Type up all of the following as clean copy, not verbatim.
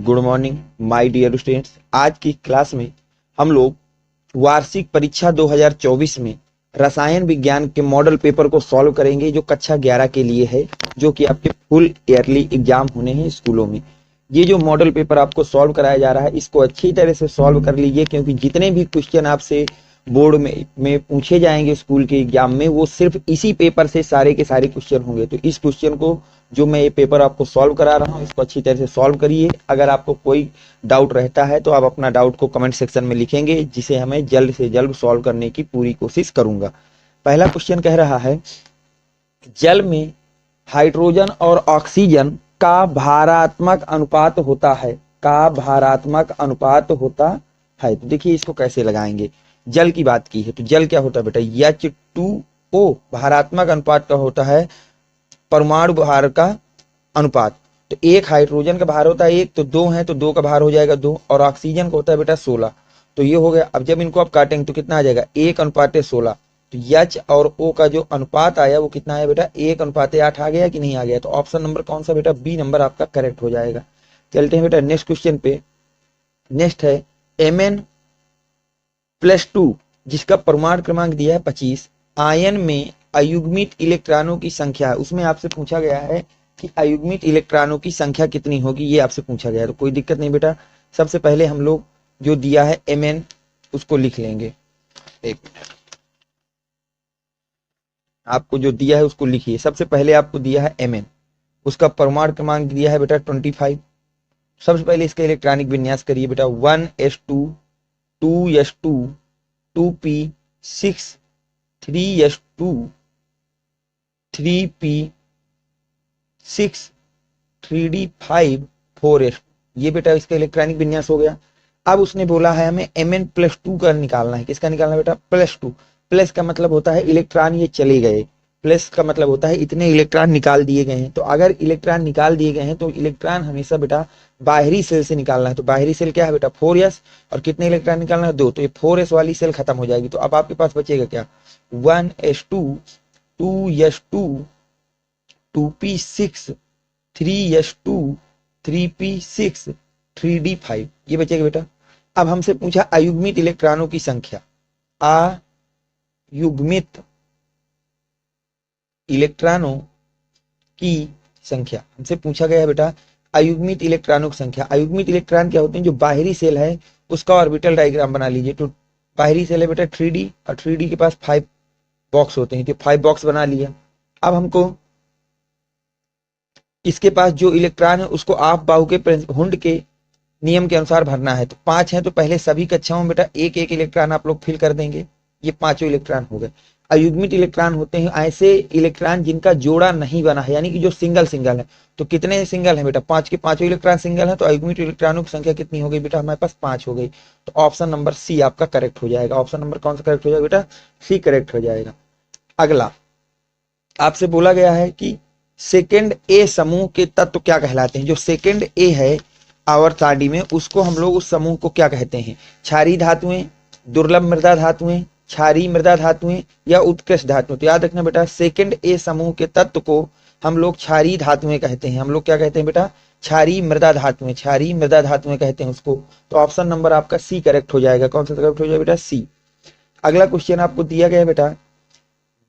Good morning my dear students. आज की class में हम लोग वार्षिक परीक्षा 2024 में रसायन विज्ञान के मॉडल पेपर को सॉल्व करेंगे, जो कक्षा 11 के लिए है, जो कि आपके फुल ईयरली एग्जाम होने हैं स्कूलों में। ये जो मॉडल पेपर आपको सॉल्व कराया जा रहा है, इसको अच्छी तरह से सॉल्व कर लीजिए, क्योंकि जितने भी क्वेश्चन आपसे बोर्ड में पूछे जाएंगे स्कूल के एग्जाम में, वो सिर्फ इसी पेपर से सारे के सारे क्वेश्चन होंगे। तो इस क्वेश्चन को जो मैं ये पेपर आपको सॉल्व करा रहा हूँ, इसको अच्छी तरह से सॉल्व करिए। अगर आपको कोई डाउट रहता है तो आप अपना डाउट को कमेंट सेक्शन में लिखेंगे, जिसे हमें जल्द से जल्द सॉल्व करने की पूरी कोशिश करूंगा। पहला क्वेश्चन कह रहा है, जल में हाइड्रोजन और ऑक्सीजन का भारात्मक अनुपात होता है। का भारात्मक अनुपात होता है। तो देखिए इसको कैसे लगाएंगे। जल की बात की है तो जल क्या होता है बेटा, H2O भारात्मक अनुपात का होता है परमाणु भार का अनुपात। तो एक हाइड्रोजन का भार होता है 1, तो 2 है तो 2 का भार हो जाएगा 2, और ऑक्सीजन का होता है बेटा 16। तो ये हो गया। अब जब इनको आप काटेंगे तो कितना आ जाएगा, 1:16। तो H और O का जो अनुपात आया वो कितना आया बेटा, 1:8 आ गया कि नहीं आ गया। तो ऑप्शन नंबर कौन सा बेटा, बी नंबर आपका करेक्ट हो जाएगा। चलते हैं बेटा नेक्स्ट क्वेश्चन पे। नेक्स्ट है Mn+2, जिसका परमाणु क्रमांक दिया है 25। आयन में अयुग्मित इलेक्ट्रॉनों की संख्या, उसमें आपसे पूछा गया है कि अयुग्मित इलेक्ट्रॉनों की संख्या कितनी होगी, ये आपसे पूछा गया है। तो कोई दिक्कत नहीं बेटा, सबसे पहले हम लोग जो दिया है Mn उसको लिख लेंगे। एक मिनट, आपको जो दिया है उसको लिखिए। सबसे पहले आपको दिया है Mn, उसका परमाणु क्रमांक दिया है बेटा 25। सबसे पहले इसका इलेक्ट्रॉनिक विन्यास करिए बेटा, 1s2 2s2 2p6 3s2 3p6 3d5 4s। ये बेटा इसका इलेक्ट्रॉनिक विन्यास हो गया। अब उसने बोला है हमें Mn+2 का निकालना है। किसका निकालना है बेटा, +2। प्लस का मतलब होता है इलेक्ट्रॉन ये चले गए, प्लस का मतलब होता है इतने इलेक्ट्रॉन निकाल दिए गए हैं। तो अगर इलेक्ट्रॉन निकाल दिए गए हैं तो इलेक्ट्रॉन हमेशा बेटा बाहरी सेल से निकालना है। तो बाहरी सेल क्या है बेटा, 4s, और कितने इलेक्ट्रॉन निकालना है, 2। तो ये 4s वाली सेल खत्म हो जाएगी। तो अब आपके पास बचेगा क्या, 1s2 2s2 2p6 3s2 3p6 3d5, ये बचेगा बेटा। अब हमसे पूछा अयुग्मित इलेक्ट्रॉनों की संख्या। अयुग्मित इलेक्ट्रॉनों की संख्या हमसे पूछा गया है बेटा, अयुग्मित इलेक्ट्रॉनों की संख्या। अयुग्मित इलेक्ट्रॉन क्या होते हैं, जो बाहरी सेल है उसका ऑर्बिटल डायग्राम बना लीजिए। तो बाहरी सेल है बेटा 3D, और 3D के पास 5 बॉक्स होते हैं, तो 5 बॉक्स बना लिया। अब हमको इसके पास जो इलेक्ट्रॉन है उसको आप बाहु के हुंड के नियम के अनुसार भरना है। तो 5 है तो पहले सभी कक्षाओं में बेटा एक एक इलेक्ट्रॉन आप लोग फिल कर देंगे। ये 5 इलेक्ट्रॉन हो गए। अयुग्मित इलेक्ट्रॉन होते हैं ऐसे इलेक्ट्रॉन जिनका जोड़ा नहीं बना है, यानी कि जो सिंगल सिंगल है। तो कितने सिंगल है बेटा, 5 के 5 इलेक्ट्रॉन सिंगल है। तो अयुग्मित इलेक्ट्रॉनों की संख्या कितनी हो गई बेटा, हमारे पास 5 हो गई। तो ऑप्शन नंबर सी आपका करेक्ट हो जाएगा। ऑप्शन नंबर कौन सा करेक्ट हो जाएगा बेटा, सी करेक्ट हो जाएगा। अगला आपसे बोला गया है कि सेकेंड ए समूह के तत्व क्या कहलाते हैं। जो सेकेंड ए है आवर्ताडी में, उसको हम लोग उस समूह को क्या कहते हैं, क्षारीय धातुएं, दुर्लभ मृदा धातुएं, क्षारीय मृदा धातुएं या उत्कृष्ट धातुएं। तो याद रखना बेटा, सेकेंड ए समूह के तत्व को हम लोग क्षारीय धातुएं कहते हैं। हम लोग क्या कहते हैं बेटा, क्षारीय मृदा धातुएं, क्षारीय मृदा धातुएं कहते हैं उसको। तो ऑप्शन नंबर आपका सी करेक्ट हो जाएगा। कौन सा करेक्ट हो जाएगा बेटा, सी। अगला क्वेश्चन आपको दिया गया है बेटा,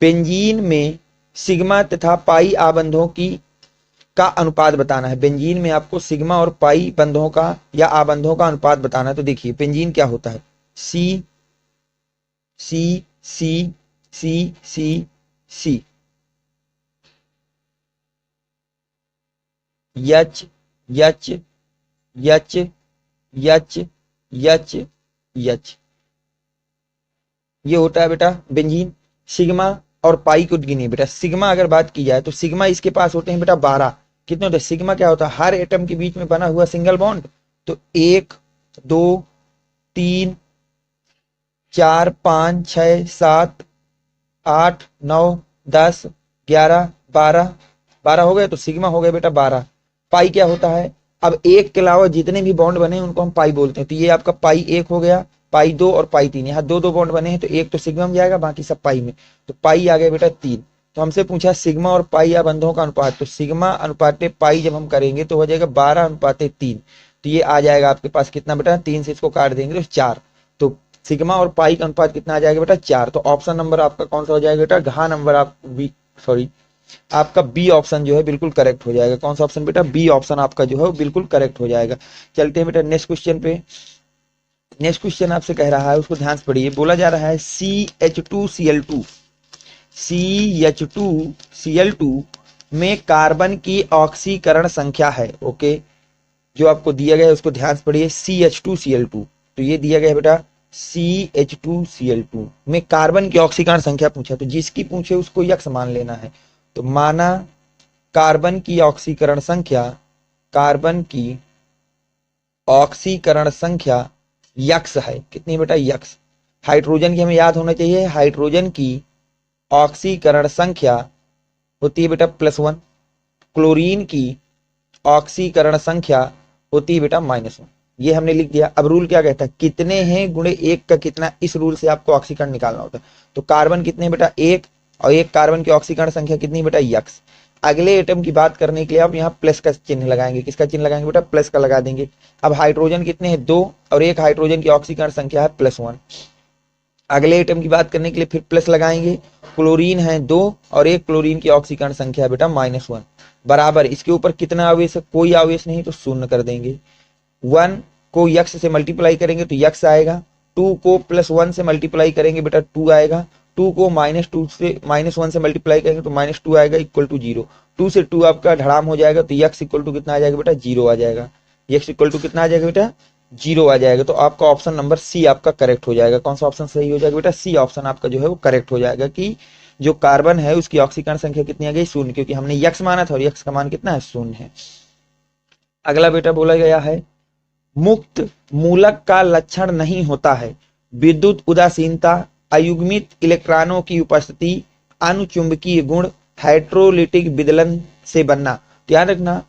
बेंजीन में सिग्मा तथा पाई आबंधों का अनुपात बताना है। बेंजीन में आपको सिग्मा और पाई बंधों का या आबंधों का अनुपात बताना है। तो देखिए बेंजीन क्या होता है, सी सी सी सी सी सी, यच यच यच यच यच यच, ये होता है बेटा बेंजीन। सिग्मा और पाई को गिनिए बेटा। सिग्मा अगर बात की जाए तो सिग्मा इसके पास होते हैं बेटा 12। कितने होते हैं, सिग्मा क्या होता है, हर एटम के बीच में बना हुआ सिंगल बॉन्ड। तो 1 2 3 4 5 6 7 8 9 10 11 12 हो गए। तो सिग्मा हो गए बेटा 12। पाई क्या होता है, अब एक के अलावा जितने भी बॉन्ड बने उनको हम पाई बोलते हैं। तो ये आपका पाई 1 हो गया, पाई 2 और पाई 3। यहाँ 2 2 बॉन्ड बने हैं तो एक तो सिग्मा में जाएगा, बाकी सब पाई में। तो पाई आ गया बेटा 3। तो हमसे पूछा सिग्मा और पाई या बंधों का अनुपात। तो सिग्मा अनुपाते पाई जब हम करेंगे तो हो जाएगा 12:3। तो ये आ जाएगा आपके पास कितना बेटा, 3 से इसको काट देंगे तो 4। तो सिग्मा और पाई का अनुपात कितना आ जाएगा बेटा, 4। तो ऑप्शन नंबर आपका कौन सा हो जाएगा बेटा, घ नंबर आप बी, सॉरी आपका बी ऑप्शन जो है बिल्कुल करेक्ट हो जाएगा। कौन सा ऑप्शन बेटा, बी ऑप्शन आपका जो है वो बिल्कुल करेक्ट हो जाएगा। चलते हैं बेटा नेक्स्ट क्वेश्चन पे। नेक्स्ट क्वेश्चन आपसे कह रहा है, उसको ध्यान से पढ़िए। बोला जा रहा है CH2Cl2 CH2Cl2 में कार्बन की ऑक्सीकरण संख्या है। ओके, जो आपको दिया गया है उसको ध्यान से पढ़िए। CH2Cl2, तो ये दिया गया है बेटा CH2Cl2 में कार्बन की ऑक्सीकरण संख्या पूछा, तो जिसकी पूछे उसको यक्स मान लेना है। तो माना कार्बन की ऑक्सीकरण संख्या, कार्बन की ऑक्सीकरण संख्या यक्स है। कितनी बेटा, यक्स। हाइड्रोजन की हमें याद होना चाहिए, हाइड्रोजन की ऑक्सीकरण संख्या होती है बेटा +1। क्लोरीन की ऑक्सीकरण संख्या होती है बेटा -1। ये हमने लिख दिया। अब रूल क्या कहता है, कितने हैं गुणे 1 का कितना, इस रूल से आपको ऑक्सीकरण निकालना होता है। तो कार्बन कितने बेटा, 1, और 1 कार्बन की ऑक्सीकरण संख्या कितनी बेटा, यक्स। अगले एटम की बात करने के लिए आप यहाँ प्लस का चिन्ह लगाएंगे। किसका चिन्ह लगाएंगे बेटा, प्लस का लगा देंगे। अब हाइड्रोजन कितने हैं, 2, और 1 हाइड्रोजन की ऑक्सीकरण संख्या है +1। अगले एटम की बात करने के लिए फिर प्लस लगाएंगे। क्लोरीन है 2, और 1 क्लोरीन की ऑक्सीकरण संख्या है बेटा -1। बराबर इसके ऊपर कितना आवेश है, कोई आवेश नहीं, तो शून्य कर देंगे। 1 को यक्स से मल्टीप्लाई करेंगे तो यक्स आएगा। 2 को +1 से मल्टीप्लाई करेंगे बेटा 2 आएगा। 2 को -1 से मल्टीप्लाई करेंगे तो -2 आएगा, इक्वल टू 0। 2 से 2 आपका ढड़ाम हो जाएगा, तो यक्स इक्वल टू कितना आ जाएगा बेटा, 0 आ जाएगा। यक्स इक्वल टू कितना आ जाएगा बेटा, 0 आ जाएगा। तो आपका ऑप्शन नंबर सी आपका करेक्ट हो जाएगा। कौन सा ऑप्शन सही हो जाएगा बेटा, सी ऑप्शन आपका जो है वो करेक्ट हो जाएगा कि जो कार्बन है उसकी ऑक्सीकरण संख्या कितनी आ गई, 0, क्योंकि हमने यक्स माना था और यक्स का मान कितना है, 0 है। अगला बेटा बोला गया है, मुक्त मूलक का लक्षण नहीं होता है विद्युत उदासीनता, अयुग्मित इलेक्ट्रॉनों की उपस्थिति, अनुचुंबकीय गुण, हाइड्रोलिटिक विदलन से बनना। ध्यान रखना,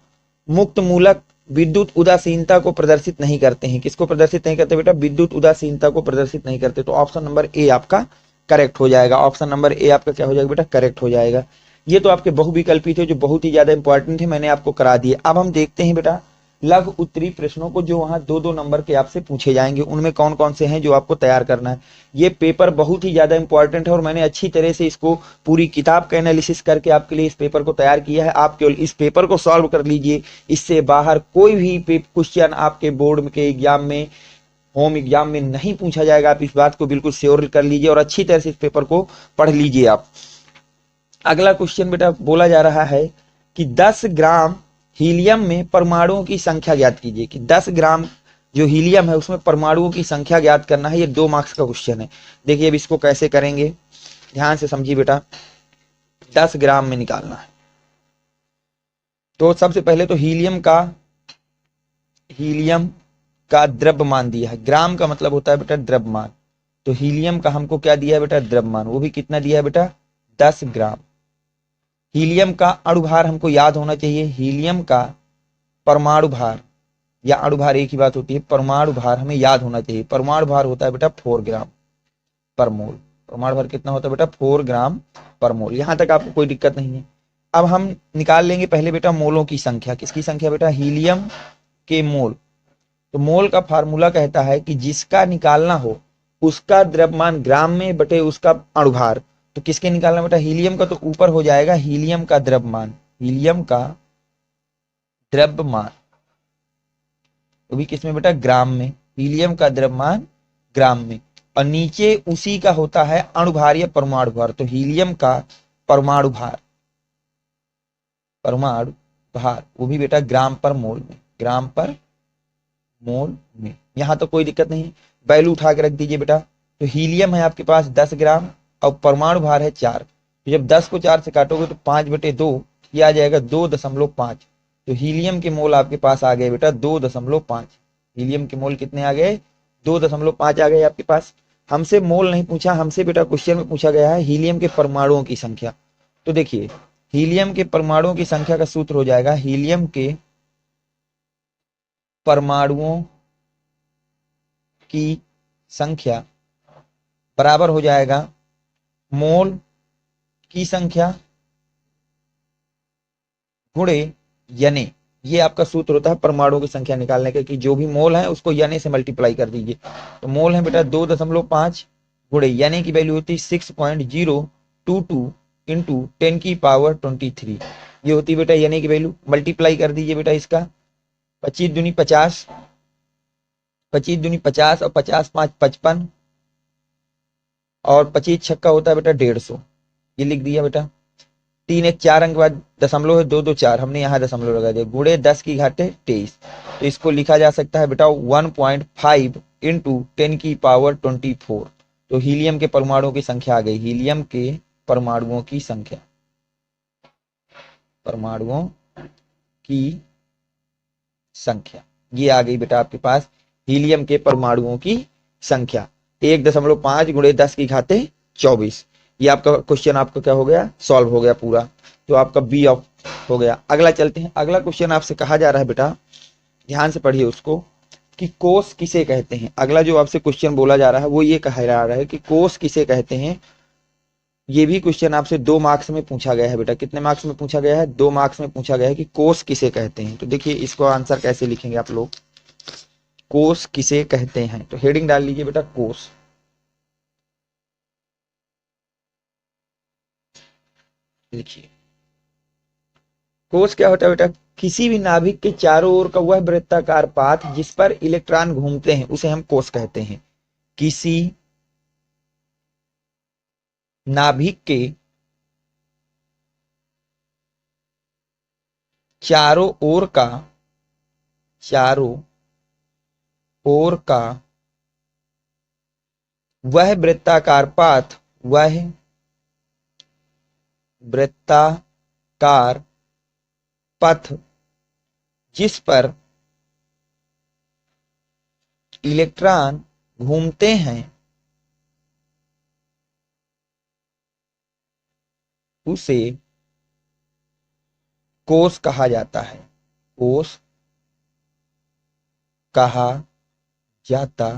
मुक्त मूलक विद्युत उदासीनता को प्रदर्शित नहीं करते हैं। किसको प्रदर्शित नहीं करते बेटा, विद्युत उदासीनता को प्रदर्शित नहीं करते। तो ऑप्शन नंबर ए आपका करेक्ट हो जाएगा। ऑप्शन नंबर ए आपका क्या हो जाएगा बेटा, करेक्ट हो जाएगा। ये तो आपके बहुविकल्पी थे जो बहुत ही ज्यादा इंपॉर्टेंट थे, मैंने आपको करा दिए। अब हम देखते हैं बेटा लघु उत्तरी प्रश्नों को, जो वहां 2-2 नंबर के आपसे पूछे जाएंगे, उनमें कौन कौन से हैं जो आपको तैयार करना है। ये पेपर बहुत ही ज्यादा इंपॉर्टेंट है और मैंने अच्छी तरह से इसको पूरी किताब का एनालिसिस करके आपके लिए इस पेपर को तैयार किया है। आप केवल इस पेपर को सॉल्व कर लीजिए, इससे बाहर कोई भी क्वेश्चन आपके बोर्ड के एग्जाम में, होम एग्जाम में नहीं पूछा जाएगा। आप इस बात को बिल्कुल श्योर कर लीजिए और अच्छी तरह से इस पेपर को पढ़ लीजिए आप। अगला क्वेश्चन बेटा बोला जा रहा है कि 10 ग्राम हीलियम में परमाणुओं की संख्या ज्ञात कीजिए। कि 10 ग्राम जो हीलियम है उसमें परमाणुओं की संख्या ज्ञात करना है। ये 2 मार्क्स का क्वेश्चन है। देखिए अब इसको कैसे करेंगे, ध्यान से समझिए बेटा। 10 ग्राम में निकालना है तो सबसे पहले तो हीलियम का द्रव्यमान दिया है। ग्राम का मतलब होता है बेटा द्रव्यमान। तो हीलियम का हमको क्या दिया है बेटा, द्रव्यमान। वो भी कितना दिया है बेटा, 10 ग्राम। हीलियम का अणुभार हमको याद होना चाहिए। हीलियम का परमाणु भार या अणुभार एक ही बात होती है, परमाणु भार हमें याद होना चाहिए। परमाणु भार होता है बेटा 4 ग्राम पर मोल। परमाणु भार कितना होता है बेटा, 4 ग्राम पर मोल। यहां तक आपको कोई दिक्कत नहीं है। अब हम निकाल लेंगे पहले बेटा मोलों की संख्या। किसकी संख्या बेटा, हीलियम के मोल। तो मोल का फार्मूला कहता है कि जिसका निकालना हो उसका द्रव्यमान ग्राम में बटे उसका अणुभार। तो किसके निकालना बेटा, हीलियम का। तो ऊपर हो जाएगा हीलियम का द्रव्यमान, हीलियम का द्रव्यमान, तो भी किसमें बेटा, ग्राम में। हीलियम का द्रव्यमान ग्राम में, और नीचे उसी का होता है अणुभार या परमाणु भार। तो हीलियम का परमाणु भार, परमाणु भार वो भी बेटा ग्राम पर मोल में, ग्राम पर मोल में। यहां तो कोई दिक्कत नहीं, वैल्यू उठा के रख दीजिए बेटा। तो हीलियम है आपके पास 10 ग्राम और परमाणु भार है 4। तो जब 10 को 4 से काटोगे तो 5/2 ये आ जाएगा 2.5। तो हीलियम के मोल आपके पास आ गए बेटा 2.5। हीलियम के मोल कितने आ गए, 2.5 आ गए आपके पास। हमसे मोल नहीं पूछा, हमसे बेटा क्वेश्चन में पूछा गया है हीलियम के परमाणुओं की संख्या। तो देखिए हीलियम के परमाणुओं की संख्या का सूत्र हो जाएगा, हीलियम के परमाणुओं की संख्या बराबर हो जाएगा मोल की संख्या गुणे, यानी ये आपका सूत्र होता है परमाणुओं की संख्या निकालने का, कि जो भी मोल है उसको यानी से मल्टीप्लाई कर दीजिए। तो मोल है बेटा 2.5 गुणे यानी की वैल्यू होती है 6.022 इंटू 10⁻23। ये होती है बेटा यानी की वैल्यू। मल्टीप्लाई कर दीजिए बेटा इसका, 25 दूनी 50, 25 दूनी 50 और 50 5 55, और 25 छक्का होता है बेटा 150। ये लिख दिया बेटा। 3 एक 4 अंक बाद दशमलव है, 2 2 4, हमने यहाँ दशमलव लगा दिया, गुणे 10 की घाटे 23। तो इसको लिखा जा सकता है बेटा 1.5 इंटू 10⁻24। तो हीलियम के परमाणुओं की संख्या आ गई, हीलियम के परमाणुओं की संख्या, परमाणुओं की संख्या ये आ गई बेटा आपके पास हीलियम के परमाणुओं की संख्या 1.5 गुणे 10 की घाते 24। ये आपका क्वेश्चन आपका क्या हो गया, सॉल्व हो गया पूरा। तो आपका बी ऑफ हो गया। अगला चलते हैं। अगला क्वेश्चन आपसे कहा जा रहा है बेटा, ध्यान से पढ़िए उसको, कि कोष किसे कहते हैं। अगला जो आपसे क्वेश्चन बोला जा रहा है वो ये कहा जा रहा है कि कोष किसे कहते हैं। ये भी क्वेश्चन आपसे 2 मार्क्स में पूछा गया है बेटा। कितने मार्क्स में पूछा गया है, 2 मार्क्स में पूछा गया है कि कोष किसे कहते हैं। तो देखिए इसको आंसर कैसे लिखेंगे आप लोग, कोष किसे कहते हैं। तो हेडिंग डाल लीजिए बेटा कोष। लिखिए कोष क्या होता है बेटा, किसी भी नाभिक के चारों ओर का वह वृत्ताकार पाथ जिस पर इलेक्ट्रॉन घूमते हैं उसे हम कोष कहते हैं। किसी नाभिक के चारों ओर का, चारों ओर का वह वृत्ताकार पाथ, वह वृत्ताकार पथ जिस पर इलेक्ट्रॉन घूमते हैं उसे कोष कहा जाता है, कोष कहा जाता।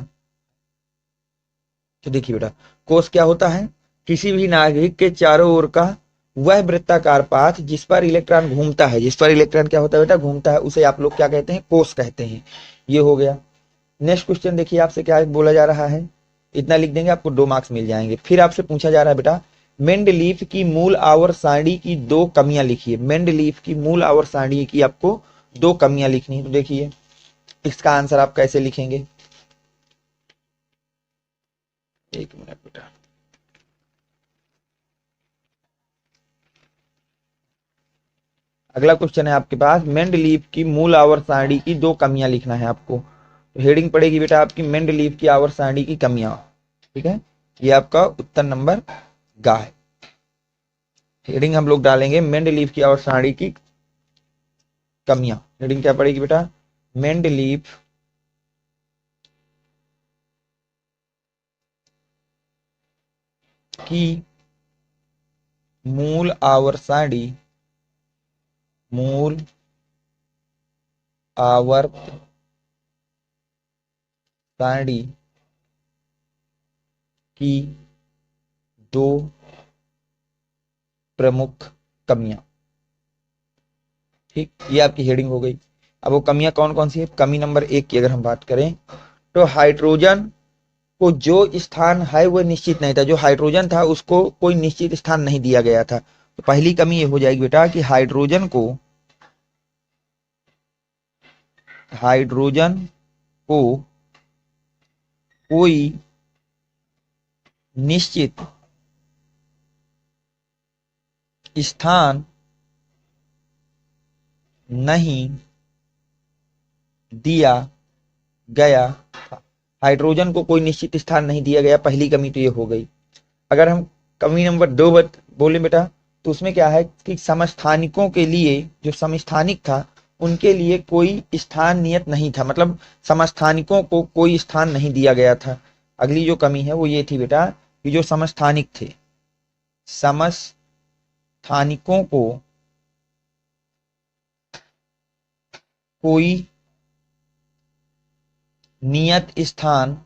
तो देखिए बेटा कोष क्या होता है, किसी भी नाभिक के चारों ओर का वह वृत्ताकार पाथ जिस पर इलेक्ट्रॉन घूमता है, जिस पर इलेक्ट्रॉन क्या होता है बेटा, घूमता है, उसे आप लोग क्या कहते हैं, कोष कहते हैं। ये हो गया। नेक्स्ट क्वेश्चन देखिए आपसे क्या बोला जा रहा है, इतना लिख देंगे आपको 2 मार्क्स मिल जाएंगे। फिर आपसे पूछा जा रहा है बेटा मेंडलीफ की मूल आवर्त सारणी की 2 कमियां लिखिए। मेंडलीफ की मूल आवर्त सारणी की आपको 2 कमियां लिखनी है। तो देखिए इसका आंसर आप कैसे लिखेंगे, एक मिनट बेटा। अगला क्वेश्चन है आपके पास, मेंडलीफ की मूल आवर्त सारणी की 2 कमियां लिखना है आपको। तो हेडिंग पड़ेगी बेटा आपकी मेंडलीफ की आवर्त सारणी की कमियां। ठीक है, ये आपका उत्तर नंबर गा है। हेडिंग हम लोग डालेंगे मेंडलीफ की आवर्त सारणी की कमियां। हेडिंग क्या पड़ेगी बेटा, मेंडलीफ की मूल आवर्त सारणी, मूल आवर्त सारणी की 2 प्रमुख कमियां। ठीक, ये आपकी हेडिंग हो गई। अब वो कमियां कौन कौन सी है, कमी नंबर 1 की अगर हम बात करें तो हाइड्रोजन को जो स्थान है वो निश्चित नहीं था, जो हाइड्रोजन था उसको कोई निश्चित स्थान नहीं दिया गया था। तो पहली कमी ये हो जाएगी बेटा कि हाइड्रोजन को कोई निश्चित स्थान नहीं दिया गया था। हाइड्रोजन को कोई निश्चित स्थान नहीं दिया गया, पहली कमी तो ये हो गई। अगर हम कमी नंबर 2 बोले बेटा तो उसमें क्या है कि समस्थानिकों के लिए, जो समस्थानिक था उनके लिए कोई स्थान नियत नहीं था, मतलब समस्थानिकों को कोई स्थान नहीं दिया गया था। अगली जो कमी है वो ये थी बेटा कि जो समस्थानिक थे, समस्थानिकों को कोई नियत स्थान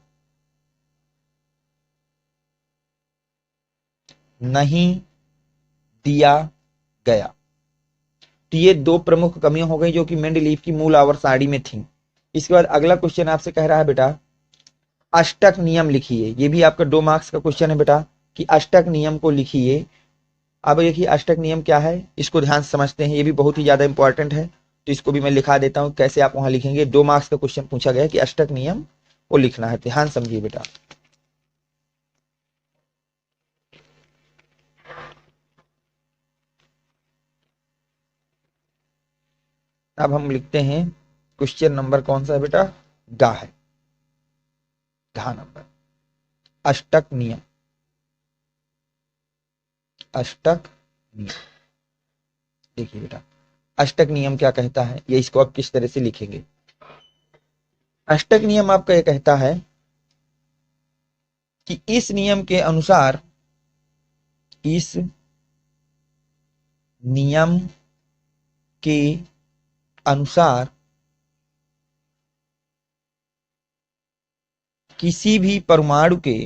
नहीं दिया गया। तो ये दो प्रमुख कमियां हो गई जो कि मेंडलीव की मूल आवर्त सारणी में थी। इसके बाद अगला क्वेश्चन आपसे कह रहा है बेटा अष्टक नियम लिखिए। ये भी आपका 2 मार्क्स का क्वेश्चन है बेटा कि अष्टक नियम को लिखिए। अब देखिए अष्टक नियम क्या है, इसको ध्यान से समझते हैं, ये भी बहुत ही ज्यादा इंपॉर्टेंट है। तो इसको भी मैं लिखा देता हूं, कैसे आप वहां लिखेंगे। 2 मार्क्स का क्वेश्चन पूछा गया कि अष्टक नियम को लिखना है, ध्यान समझिए बेटा। अब हम लिखते हैं क्वेश्चन नंबर कौन सा है बेटा, गा है, घा नंबर। अष्टक नियम, अष्टक नियम देखिए बेटा अष्टक नियम क्या कहता है, ये इसको आप किस तरह से लिखेंगे। अष्टक नियम आपका ये कहता है कि इस नियम के अनुसार, इस नियम के अनुसार किसी भी परमाणु के,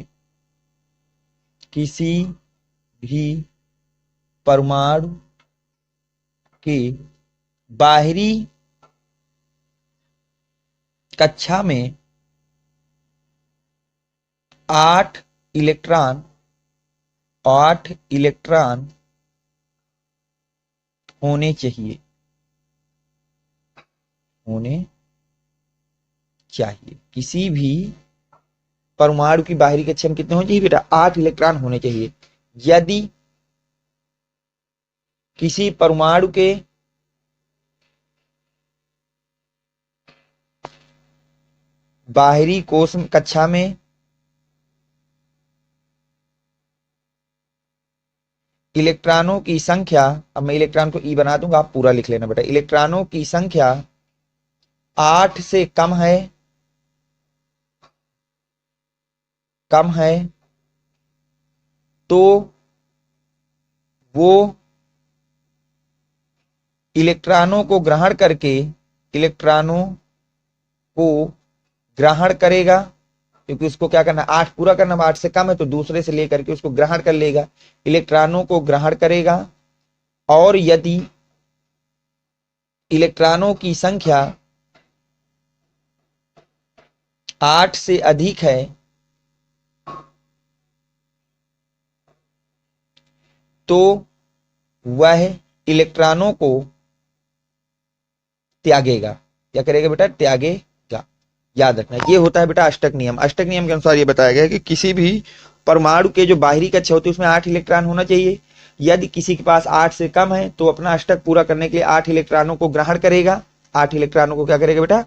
किसी भी परमाणु के बाहरी कक्षा में 8 इलेक्ट्रॉन, 8 इलेक्ट्रॉन होने चाहिए, होने चाहिए। किसी भी परमाणु की बाहरी कक्षा में कितने होने चाहिए बेटा, 8 इलेक्ट्रॉन होने चाहिए। यदि किसी परमाणु के बाहरी कोश कक्षा में इलेक्ट्रॉनों की संख्या, अब मैं इलेक्ट्रॉन को ई बना दूंगा, आप पूरा लिख लेना बेटा। इलेक्ट्रॉनों की संख्या 8 से कम है, कम है, तो वो इलेक्ट्रॉनों को ग्रहण करके, इलेक्ट्रॉनों को ग्रहण करेगा, क्योंकि उसको क्या करना, 8 पूरा करना, 8 से कम है तो दूसरे से लेकर के उसको ग्रहण कर लेगा, इलेक्ट्रॉनों को ग्रहण करेगा। और यदि इलेक्ट्रॉनों की संख्या 8 से अधिक है तो वह इलेक्ट्रॉनों को त्यागेगा। क्या करेगा बेटा, त्यागेगा। याद रखना, ये होता है बेटा अष्टक नियम। अष्टक नियम के अनुसार ये बताया गया है कि किसी भी परमाणु के जो बाहरी कक्षा होती है उसमें 8 इलेक्ट्रॉन होना चाहिए। यदि किसी के पास 8 से कम है तो अपना अष्टक पूरा करने के लिए 8 इलेक्ट्रॉनों को ग्रहण करेगा। 8 इलेक्ट्रॉनों को क्या करेगा बेटा,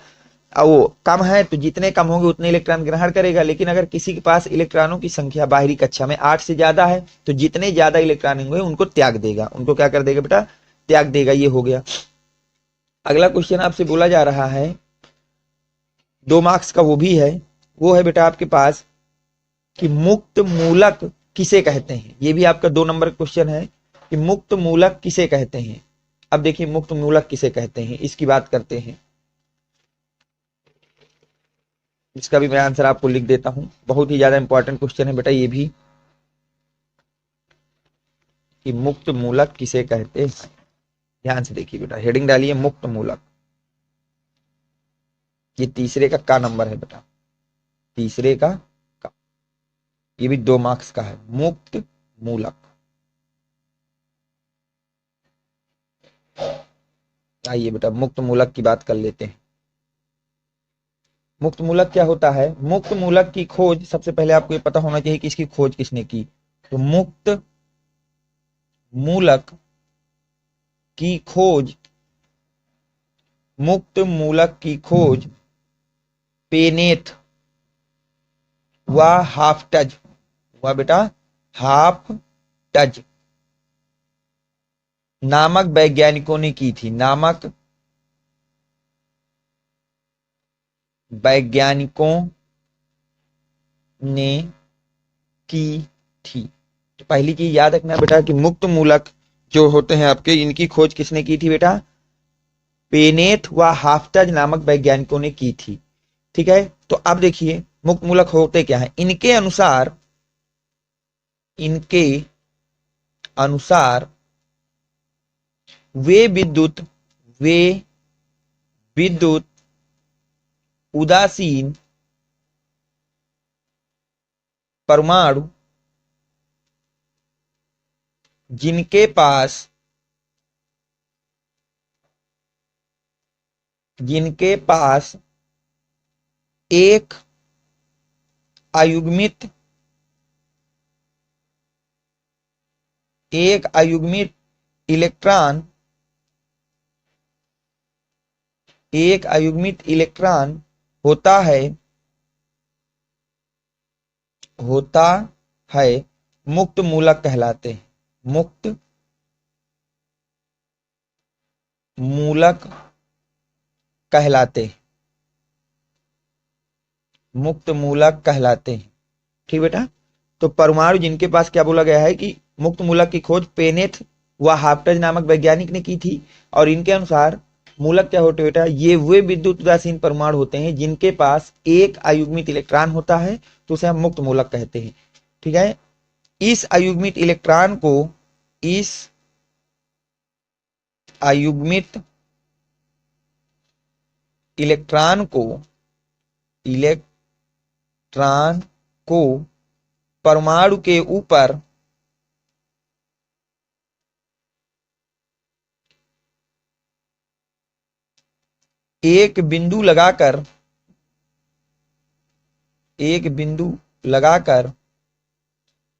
वो कम है तो जितने कम होंगे उतने इलेक्ट्रॉन ग्रहण करेगा। लेकिन अगर किसी के पास इलेक्ट्रॉनों की संख्या बाहरी कक्षा में 8 से ज्यादा है तो जितने ज्यादा इलेक्ट्रॉन होंगे उनको त्याग देगा, उनको क्या कर देगा बेटा, त्याग देगा। ये हो गया। अगला क्वेश्चन आपसे बोला जा रहा है 2 मार्क्स का, वो भी है, वो है बेटा आपके पास कि मुक्त मूलक किसे कहते हैं। ये भी आपका 2 नंबर क्वेश्चन है कि मुक्त मूलक किसे कहते हैं। अब देखिए मुक्त मूलक किसे कहते हैं, इसकी बात करते हैं। इसका भी मैं आंसर आपको लिख देता हूं, बहुत ही ज्यादा इंपॉर्टेंट क्वेश्चन है बेटा ये भी, कि मुक्त मूलक किसे कहते हैं। ध्यान से देखिए बेटा, हेडिंग डालिए मुक्त मूलक। ये तीसरे का नंबर है बेटा, तीसरे का। ये भी 2 मार्क्स का है, मुक्त मूलक। आइए बेटा मुक्त मूलक की बात कर लेते हैं। मुक्त मूलक क्या होता है, मुक्त मूलक की खोज सबसे पहले आपको ये पता होना चाहिए कि इसकी खोज किसने की। तो मुक्त मूलक की खोज, मुक्त मूलक की खोज पेनेथ व हाफटज, वह बेटा हाफटज नामक वैज्ञानिकों ने की थी, नामक वैज्ञानिकों ने की थी। तो पहली चीज याद रखना बेटा कि मुक्त मूलक जो होते हैं आपके, इनकी खोज किसने की थी बेटा, पेनेथ व हाफटज नामक वैज्ञानिकों ने की थी। ठीक है, तो अब देखिए मुक्त मूलक होते क्या है। इनके अनुसार, इनके अनुसार वे विद्युत उदासीन परमाणु जिनके पास एक अयुग्मित इलेक्ट्रॉन होता है मुक्त मूलक कहलाते हैं। मुक्त मूलक कहलाते हैं। ठीक बेटा, तो परमाणु जिनके पास क्या बोला गया है कि मुक्त मूलक की खोज पेनेथ व हाफ्टज नामक वैज्ञानिक ने की थी, और इनके अनुसार मूलक क्या होते बेटा, ये वे विद्युत उदासीन परमाणु होते हैं जिनके पास एक अयुग्मित इलेक्ट्रॉन होता है, तो उसे हम मुक्त मूलक कहते हैं। ठीक है, इस अयुग्मित इलेक्ट्रॉन को परमाणु के ऊपर एक बिंदु लगाकर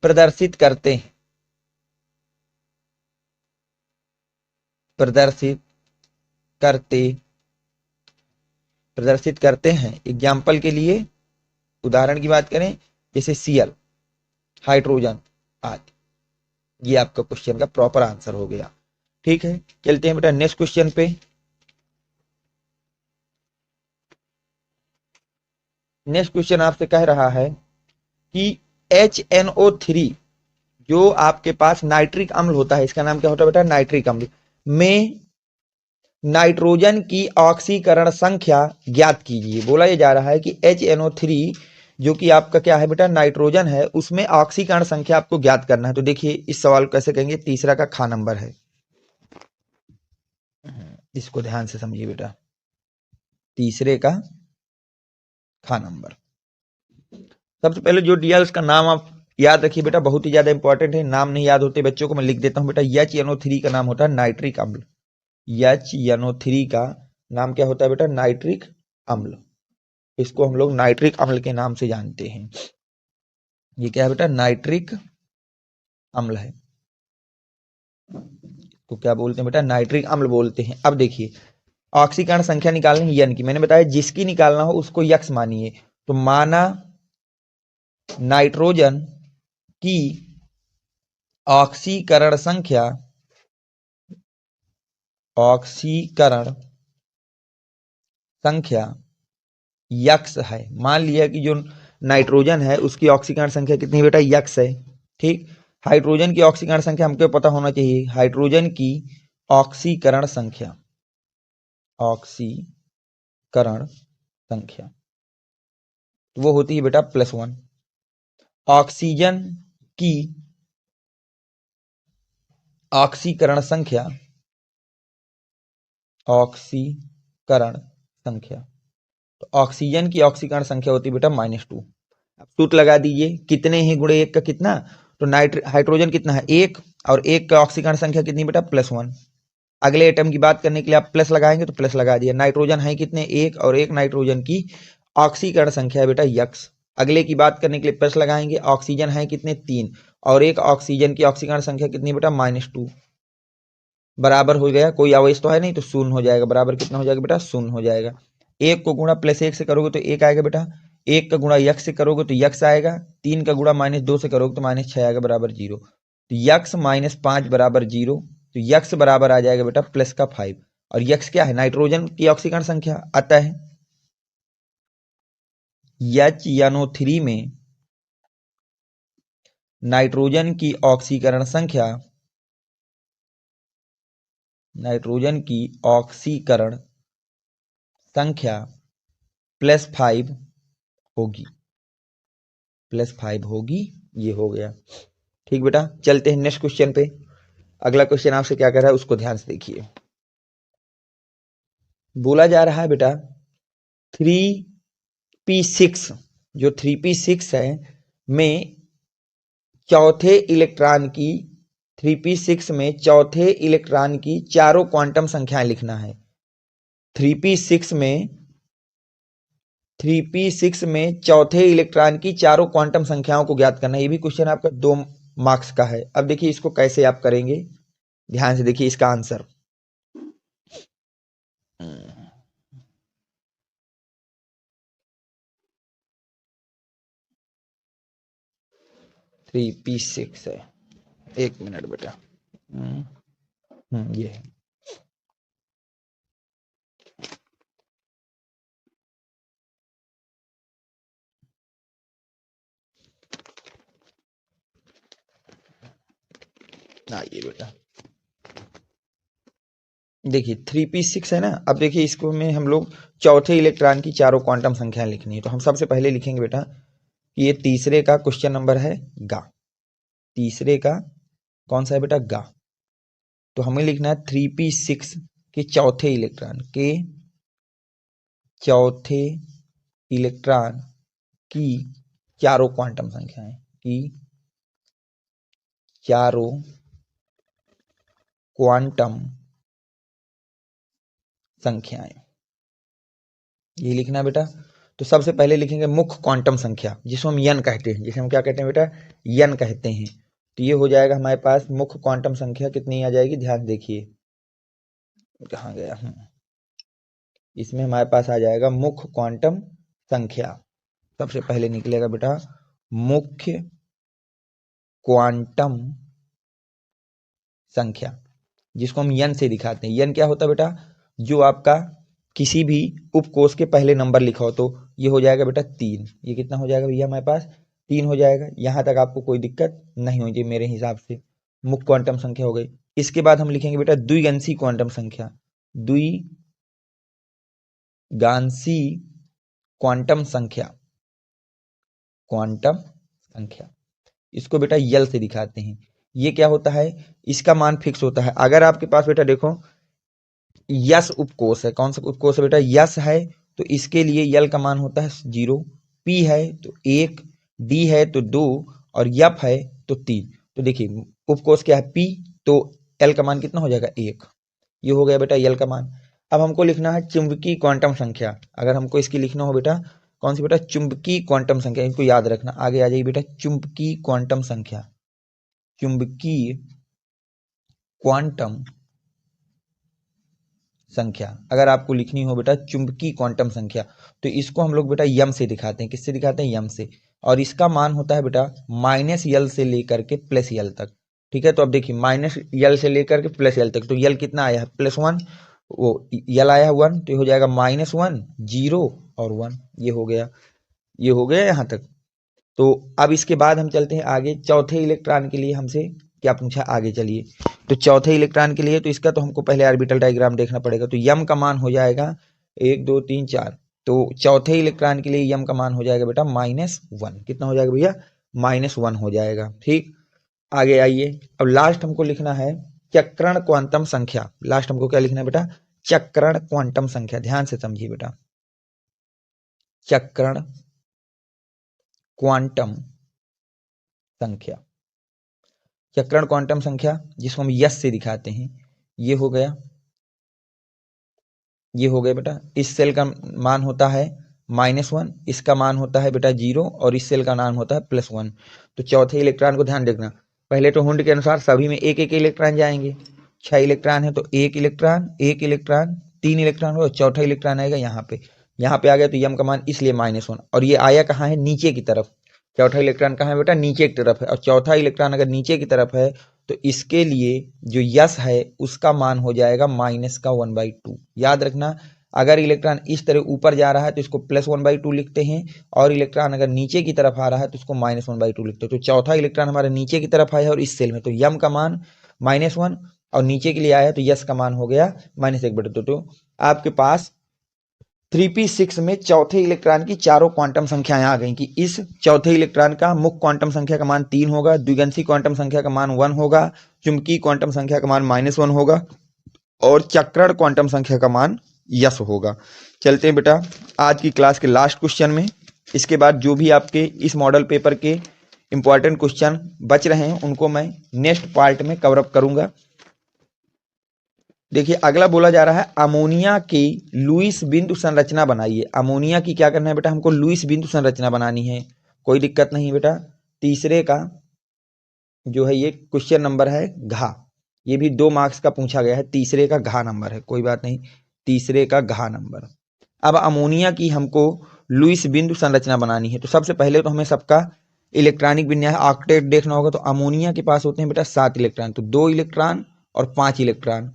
प्रदर्शित करते हैं। एग्जाम्पल के लिए उदाहरण की बात करें, जैसे Cl, हाइड्रोजन आदि। ये आपका क्वेश्चन का प्रॉपर आंसर हो गया। ठीक है, चलते हैं बेटा नेक्स्ट क्वेश्चन पे। नेक्स्ट क्वेश्चन आपसे कह रहा है कि HNO3 जो आपके पास नाइट्रिक अम्ल होता है, इसका नाम क्या होता है बेटा, नाइट्रिक अम्ल, में नाइट्रोजन की ऑक्सीकरण संख्या ज्ञात कीजिए। बोला ये जा रहा है कि HNO3 जो कि आपका क्या है बेटा, नाइट्रोजन है, उसमें ऑक्सीकरण संख्या आपको ज्ञात करना है। तो देखिए इस सवाल को कैसे कहेंगे, तीसरा का खा नंबर है, इसको ध्यान से समझिए बेटा। तीसरे का खा नंबर, सबसे पहले जो दिया उसका नाम आप याद रखिए बेटा, बहुत ही ज्यादा इंपॉर्टेंट है। नाम नहीं याद होते बच्चों को, मैं लिख देता हूं बेटा। HNO3 का नाम होता है नाइट्रिक अम्ल। HNO3 का नाम क्या होता है बेटा, नाइट्रिक अम्ल। इसको हम लोग नाइट्रिक अम्ल के नाम से जानते हैं। ये क्या है बेटा, नाइट्रिक अम्ल है। तो क्या बोलते हैं बेटा, नाइट्रिक अम्ल बोलते हैं। अब देखिए ऑक्सीकरण संख्या निकालनी है यन की, मैंने बताया जिसकी निकालना हो उसको यक्स मानिए। तो माना नाइट्रोजन की ऑक्सीकरण संख्या यक्स है। मान लिया कि जो नाइट्रोजन है उसकी ऑक्सीकरण संख्या कितनी है बेटा, यक्स है। ठीक, हाइड्रोजन की ऑक्सीकरण संख्या हमको पता होना चाहिए। हाइड्रोजन की ऑक्सीकरण संख्या वो होती है बेटा +1। ऑक्सीजन की ऑक्सीकरण संख्या तो ऑक्सीजन की ऑक्सीकरण संख्या होती है बेटा -2। अब सूत्र लगा दीजिए, कितने ही गुणे एक का कितना, तो हाइड्रोजन कितना है, एक, और एक का ऑक्सीकरण संख्या कितनी बेटा, +1। अगले एटम की बात करने के लिए आप प्लस लगाएंगे, तो प्लस लगा दिया। नाइट्रोजन है कितने, एक, और एक नाइट्रोजन की ऑक्सीकरण संख्या है बेटा यक्स। अगले की बात करने के लिए प्लस लगाएंगे, ऑक्सीजन है कितने, 3, और एक ऑक्सीजन की ऑक्सीकरण संख्या कितनी बेटा, -2। बराबर हो गया, कोई अवयव तो है नहीं, तो शून्य हो जाएगा। बराबर कितना हो जाएगा बेटा, शून्य हो जाएगा। एक को गुणा +1 से करोगे तो एक आएगा बेटा, एक का गुणा यक्स से करोगे तो यक्स आएगा, 3 का गुणा -2 से करोगे तो -6 आएगा, बराबर 0। तो यक्स -5 बराबर 0। तो यक्स बराबर आ जाएगा बेटा +5। और यक्स क्या है, नाइट्रोजन की ऑक्सीकरण संख्या। अतः HNO3 में नाइट्रोजन की ऑक्सीकरण संख्या +5 होगी। ये हो गया। ठीक बेटा, चलते हैं नेक्स्ट क्वेश्चन पे। अगला क्वेश्चन आपसे क्या कर रहा है उसको ध्यान से देखिए। बोला जा रहा है बेटा 3p6 जो 3p6 है में चौथे इलेक्ट्रॉन की 3p6 में चौथे इलेक्ट्रॉन की चारों क्वांटम संख्याएं लिखना है। 3p6 में 3p6 में चौथे इलेक्ट्रॉन की चारों क्वांटम संख्याओं को ज्ञात करना है। ये भी क्वेश्चन आपका 2 मार्क्स का है। अब देखिए इसको कैसे आप करेंगे, ध्यान से देखिए इसका आंसर। 3p6 है, एक मिनट बेटा। ये है। ये बेटा देखिए 3p6 है ना। अब देखिए इसको में हम लोग चौथे इलेक्ट्रॉन की चारों क्वांटम संख्या लिखनी है। तो हम सबसे पहले लिखेंगे बेटा कि ये तीसरे का क्वेश्चन नंबर है गा। तीसरे का कौन सा है बेटा, गा। तो हमें लिखना है 3p6 के चौथे इलेक्ट्रॉन के चौथे इलेक्ट्रॉन की चारों क्वांटम संख्याएं की चारों क्वांटम संख्याएं, ये लिखना है बेटा। तो सबसे पहले लिखेंगे मुख्य क्वांटम संख्या जिसको हम यन कहते हैं, जिसे हम क्या कहते हैं बेटा, यन कहते हैं। तो ये हो जाएगा हमारे पास मुख्य क्वांटम संख्या कितनी आ जाएगी, ध्यान देखिए कहाँ गया। इसमें हमारे पास आ जाएगा मुख्य क्वांटम संख्या। सबसे पहले निकलेगा बेटा मुख्य क्वांटम संख्या, जिसको हम यन से दिखाते हैं। यन क्या होता है बेटा, जो आपका किसी भी उपकोष के पहले नंबर लिखा हो। तो ये हो जाएगा बेटा 3। ये कितना हो जाएगा भैया, हमारे पास 3 हो जाएगा। यहां तक आपको कोई दिक्कत नहीं होगी मेरे हिसाब से। मुख्य क्वांटम संख्या हो गई। इसके बाद हम लिखेंगे बेटा द्विगांशी क्वांटम संख्या। द्विगांशी क्वांटम संख्या, क्वांटम संख्या इसको बेटा यल से दिखाते हैं। ये क्या होता है, इसका मान फिक्स होता है। अगर आपके पास बेटा देखो यस उपकोष है, कौन सा उपकोष है बेटा, यस है, तो इसके लिए यल का मान होता है 0, पी है तो 1, डी है तो 2 और यफ है तो 3। तो देखिए उपकोष क्या है, पी, तो एल का मान कितना हो जाएगा 1। ये हो गया बेटा यल का मान। अब हमको लिखना है चुंबकीय क्वांटम संख्या। अगर हमको इसकी लिखना हो बेटा कौन सी बेटा, चुंबकीय क्वांटम संख्या। इनको याद रखना, आगे आ जाइए बेटा चुंबकीय क्वांटम संख्या। चुंबकीय क्वांटम संख्या अगर आपको लिखनी हो बेटा चुंबकीय क्वांटम संख्या, तो इसको हम लोग बेटा यम से दिखाते हैं। किससे दिखाते हैं, यम से। और इसका मान होता है बेटा माइनस यल से लेकर के प्लस यल तक। ठीक है, तो अब देखिए माइनस यल से लेकर के प्लस यल तक, तो यल कितना आया है +1, वो यल आया है 1, तो ये हो जाएगा -1, 0 और 1। ये हो गया, ये हो गया यहाँ तक। तो अब इसके बाद हम चलते हैं आगे। चौथे इलेक्ट्रॉन के लिए हमसे क्या पूछा, आगे चलिए। तो चौथे इलेक्ट्रॉन के लिए तो इसका तो हमको पहले ऑर्बिटल डायग्राम देखना पड़ेगा। तो यम का मान हो जाएगा 1 2 3 4। तो चौथे इलेक्ट्रॉन के लिए यम का मान हो जाएगा बेटा -1। कितना हो जाएगा भैया, -1 हो जाएगा। ठीक, आगे आइए। अब लास्ट हमको लिखना है चक्रण क्वांटम संख्या। लास्ट हमको क्या लिखना है बेटा, चक्रण क्वांटम संख्या। ध्यान से समझिए बेटा, चक्रण क्वांटम संख्या। चक्रण क्वांटम संख्या जिसको हम यस से दिखाते हैं। ये हो गया, ये हो गया बेटा। इस सेल का मान होता है -1, इसका मान होता है बेटा 0 और इस सेल का मान होता है +1। तो चौथे इलेक्ट्रॉन को ध्यान रखना, पहले तो हुंड के अनुसार सभी में एक एक इलेक्ट्रॉन जाएंगे। 6 इलेक्ट्रॉन है तो एक इलेक्ट्रॉन, 3 इलेक्ट्रॉन हो, चौथा इलेक्ट्रॉन आएगा यहाँ पे। यहाँ पे आ गया तो यम का मान इसलिए -1। और ये आया कहाँ है, नीचे की तरफ। चौथा इलेक्ट्रॉन कहाँ है बेटा, नीचे की तरफ है। और चौथा इलेक्ट्रॉन अगर नीचे की तरफ है तो इसके लिए जो यस है उसका मान हो जाएगा -1/2। याद रखना, अगर इलेक्ट्रॉन इस तरह ऊपर जा रहा है तो इसको +1/2 लिखते हैं, और इलेक्ट्रॉन अगर नीचे की तरफ आ रहा है तो इसको -1/2 लिखते हैं। तो चौथा इलेक्ट्रॉन हमारे नीचे की तरफ आया है और इस सेल में, तो यम का मान -1 और नीचे के लिए आया तो यस का मान हो गया -1/2। तो आपके पास 3p6 में चौथे इलेक्ट्रॉन की चारों क्वांटम संख्याएं आ गई कि इस चौथे इलेक्ट्रॉन का मुख्य क्वांटम संख्या का मान 3 होगा, द्विगंशी क्वांटम संख्या का मान 1 होगा, चुंबकीय क्वांटम संख्या का मान -1 होगा और चक्रण क्वांटम संख्या का मान यस होगा। चलते हैं बेटा आज की क्लास के लास्ट क्वेश्चन में। इसके बाद जो भी आपके इस मॉडल पेपर के इंपॉर्टेंट क्वेश्चन बच रहे हैं उनको मैं नेक्स्ट पार्ट में कवर अप करूंगा। देखिए अगला बोला जा रहा है अमोनिया की लुईस बिंदु संरचना बनाइए। अमोनिया की क्या करना है बेटा, हमको लुईस बिंदु संरचना बनानी है। कोई दिक्कत नहीं बेटा। तीसरे का जो है ये क्वेश्चन नंबर है घा, ये भी 2 मार्क्स का पूछा गया है। तीसरे का घा नंबर है, कोई बात नहीं, तीसरे का घा नंबर। अब अमोनिया की हमको लुईस बिंदु संरचना बनानी है तो सबसे पहले तो हमें सबका इलेक्ट्रॉनिक विन्यास ऑक्टेट देखना होगा। तो अमोनिया के पास होते हैं बेटा 7 इलेक्ट्रॉन, तो 2 इलेक्ट्रॉन और 5 इलेक्ट्रॉन।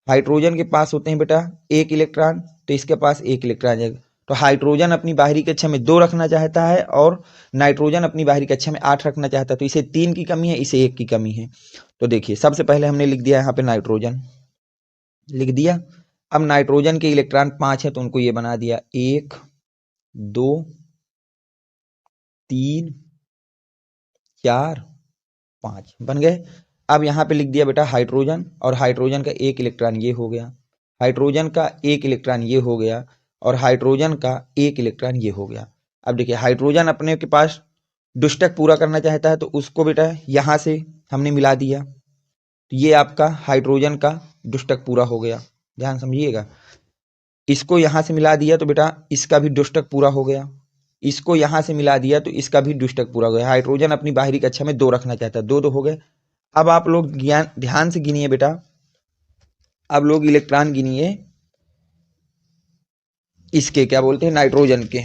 हाइड्रोजन के पास होते हैं बेटा 1 इलेक्ट्रॉन, तो इसके पास 1 इलेक्ट्रॉन जाएगा। तो हाइड्रोजन अपनी बाहरी कक्षा में 2 रखना चाहता है और नाइट्रोजन अपनी बाहरी कक्षा में 8 रखना चाहता है। तो इसे 3 की कमी है, इसे 1 की कमी है। तो देखिए सबसे पहले हमने लिख दिया यहाँ पे नाइट्रोजन, लिख दिया। अब नाइट्रोजन के इलेक्ट्रॉन 5 है तो उनको ये बना दिया 1 2 3 4 5 बन गए। अब यहाँ पे लिख दिया बेटा हाइड्रोजन, और हाइड्रोजन का 1 इलेक्ट्रॉन ये हो गया, हाइड्रोजन का 1 इलेक्ट्रॉन ये हो गया और हाइड्रोजन का 1 इलेक्ट्रॉन ये हो गया। अब देखिए हाइड्रोजन अपने के पास दुष्टक पूरा करना चाहता है तो उसको बेटा यहाँ से हमने मिला दिया, तो ये आपका हाइड्रोजन का दुष्टक पूरा हो गया। ध्यान समझिएगा, इसको यहाँ से मिला दिया तो बेटा इसका भी दुष्टक पूरा हो गया, इसको यहाँ से मिला दिया तो इसका भी दुष्टक पूरा हो गया। हाइड्रोजन अपनी बाहरी कक्षा में 2 रखना चाहता है, 2 हो गए। अब आप लोग ध्यान से गिनिए बेटा, अब लोग इलेक्ट्रॉन गिनिए इसके क्या बोलते हैं नाइट्रोजन के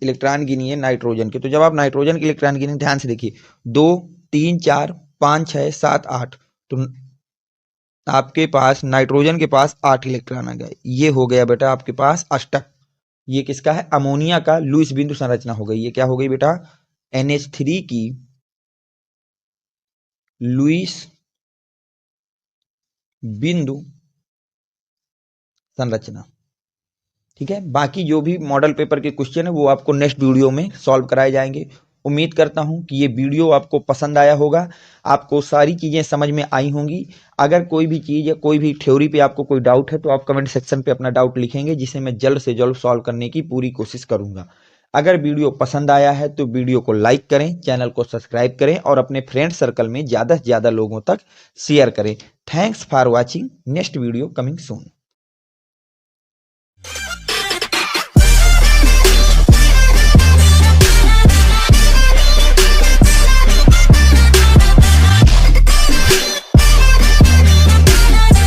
इलेक्ट्रॉन गिनिए नाइट्रोजन के। तो जब आप नाइट्रोजन के इलेक्ट्रॉन गिने ध्यान से देखिए 2 3 4 5 6 7 8, तो आपके पास नाइट्रोजन के पास 8 इलेक्ट्रॉन आ गए। ये हो गया बेटा आपके पास अष्टक। ये किसका है, अमोनिया का लुईस बिंदु संरचना हो गई। ये क्या हो गई बेटा, NH3 की लुईस बिंदु संरचना। ठीक है, बाकी जो भी मॉडल पेपर के क्वेश्चन है वो आपको नेक्स्ट वीडियो में सॉल्व कराए जाएंगे। उम्मीद करता हूं कि ये वीडियो आपको पसंद आया होगा, आपको सारी चीजें समझ में आई होंगी। अगर कोई भी चीज या कोई भी थ्योरी पे आपको कोई डाउट है तो आप कमेंट सेक्शन पे अपना डाउट लिखेंगे, जिसे मैं जल्द से जल्द सॉल्व करने की पूरी कोशिश करूंगा। अगर वीडियो पसंद आया है तो वीडियो को लाइक करें, चैनल को सब्सक्राइब करें और अपने फ्रेंड सर्कल में ज्यादा से ज्यादा लोगों तक शेयर करें। Thanks for watching, next video coming soon.